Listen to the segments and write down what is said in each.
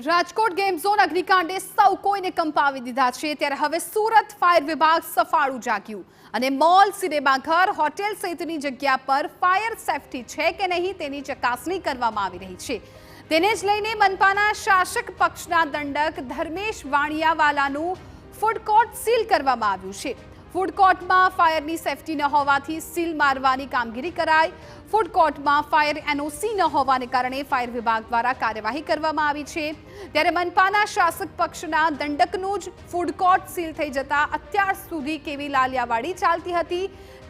Rajkot game zone અગ્નિકાંડે સૌ કોઈને કંપાવી દીધા છે ત્યારે હવે સુરત ફાયર વિભાગ સફાળું જાગ્યું અને મોલ સિનેમાઘર હોટેલ સહિતની જગ્યા પર ફાયર સેફટી છે કે નહીં તેની ચકાસણી કરવામાં આવી રહી છે। તેને જ લઈને મનપાના શાસક પક્ષના દંડક ધર્મેશ વાણિયાવાલાનું ફૂડ કોર્ટ સીલ કરવામાં આવ્યું છે। ફૂડ કોર્ટમાં ફાયરની સેફટી ન હોવાથી સીલ મારવાની કામગીરી કરાઈ। ફૂડ કોર્ટમાં ફાયર એનઓસી ન હોવાને કારણે ફાયર વિભાગ દ્વારા કાર્યવાહી કરવામાં આવી છે। ત્યારે મનપાના શાસક પક્ષના દંડકનું જ ફૂડ કોર્ટ સીલ થઈ જતા અત્યાર સુધી કેવી લાલિયાવાડી ચાલતી હતી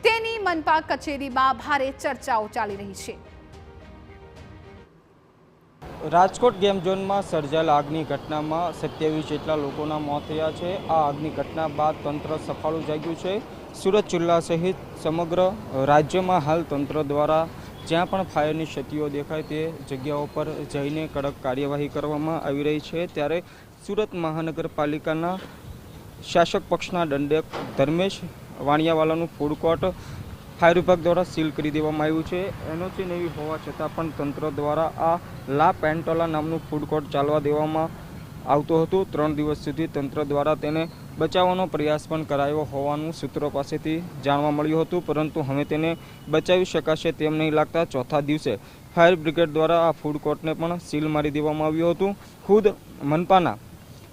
તેની મનપા કચેરીમાં ભારે ચર્ચાઓ ચાલી રહી છે। રાજકોટ ગેમ ઝોનમાં સર્જાયેલ આગની ઘટનામાં 27 જેટલા લોકોના મોત થયા છે। આ આગની ઘટના બાદ તંત્ર સફાળું જાગ્યું છે। સુરત જિલ્લા સહિત સમગ્ર રાજ્યમાં હાલ તંત્ર દ્વારા જ્યાં પણ ફાયરની ક્ષતિઓ દેખાય તે જગ્યાઓ પર જઈને કડક કાર્યવાહી કરવામાં આવી રહી છે। ત્યારે સુરત મહાનગરપાલિકાના શાસક પક્ષના દંડક ધર્મેશ વાણિયાવાલાનું ફૂડ કોર્ટ ફાયર વિભાગ દ્વારા સીલ કરી દેવામાં આવ્યું છે। એનઓસી નહીં હોવા છતાં પણ તંત્ર દ્વારા આ લા પેન્ટોલા નામનું ફૂડ કોર્ટ ચાલવા દેવામાં આવતું હતું। 3 દિવસ સુધી તંત્ર દ્વારા તેને બચાવવાનો પ્રયાસ પણ કરાયો હોવાનું સૂત્રો પાસેથી જાણવા મળ્યું હતું, પરંતુ હવે તેને બચાવી શકાશે તેમ નહીં લાગતા ચોથા દિવસે ફાયર બ્રિગેડ દ્વારા આ ફૂડ કોર્ટને પણ સીલ મારી દેવામાં આવ્યું હતું। ખુદ મનપાના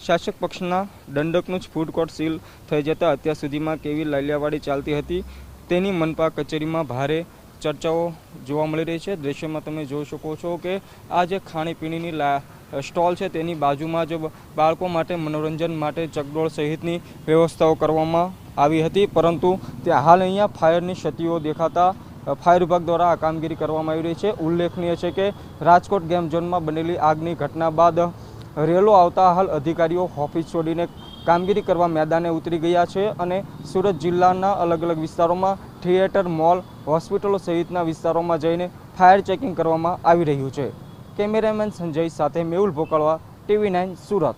શાસક પક્ષના દંડકનું જ ફૂડ કોર્ટ સીલ થઈ જતાં અત્યાર સુધીમાં કેવી લાલિયાવાડી ચાલતી હતી તેની મનપા કચેરીમાં ભારે ચર્ચાઓ જોવા મળી રહી છે। દ્રશ્યમાં તમે જોઈ શકો છો કે આ જે ખાણીપીણીની સ્ટોલ છે તેની બાજુમાં જ બાળકો માટે મનોરંજન માટે ચકડોળ સહિતની વ્યવસ્થાઓ કરવામાં આવી હતી, પરંતુ ત્યાં હાલ અહીંયા ફાયરની ક્ષતિઓ દેખાતા ફાયર વિભાગ દ્વારા આ કામગીરી કરવામાં આવી રહી છે। ઉલ્લેખનીય છે કે રાજકોટ ગેમ ઝોનમાં બનેલી આગની ઘટના બાદ રેલો આવતા હાલ અધિકારીઓ ઓફિસ છોડીને કામગીરી કરવા મેદાને ઉતરી ગયા છે અને સુરત જિલ્લાના અલગ અલગ વિસ્તારોમાં થિયેટર, મોલ, હોસ્પિટલો સહિતના વિસ્તારોમાં જઈને ફાયર ચેકિંગ કરવામાં આવી રહ્યું છે। કેમેરામેન સંજય સાથે મેહુલ ભોકળવા, TV9 સુરત।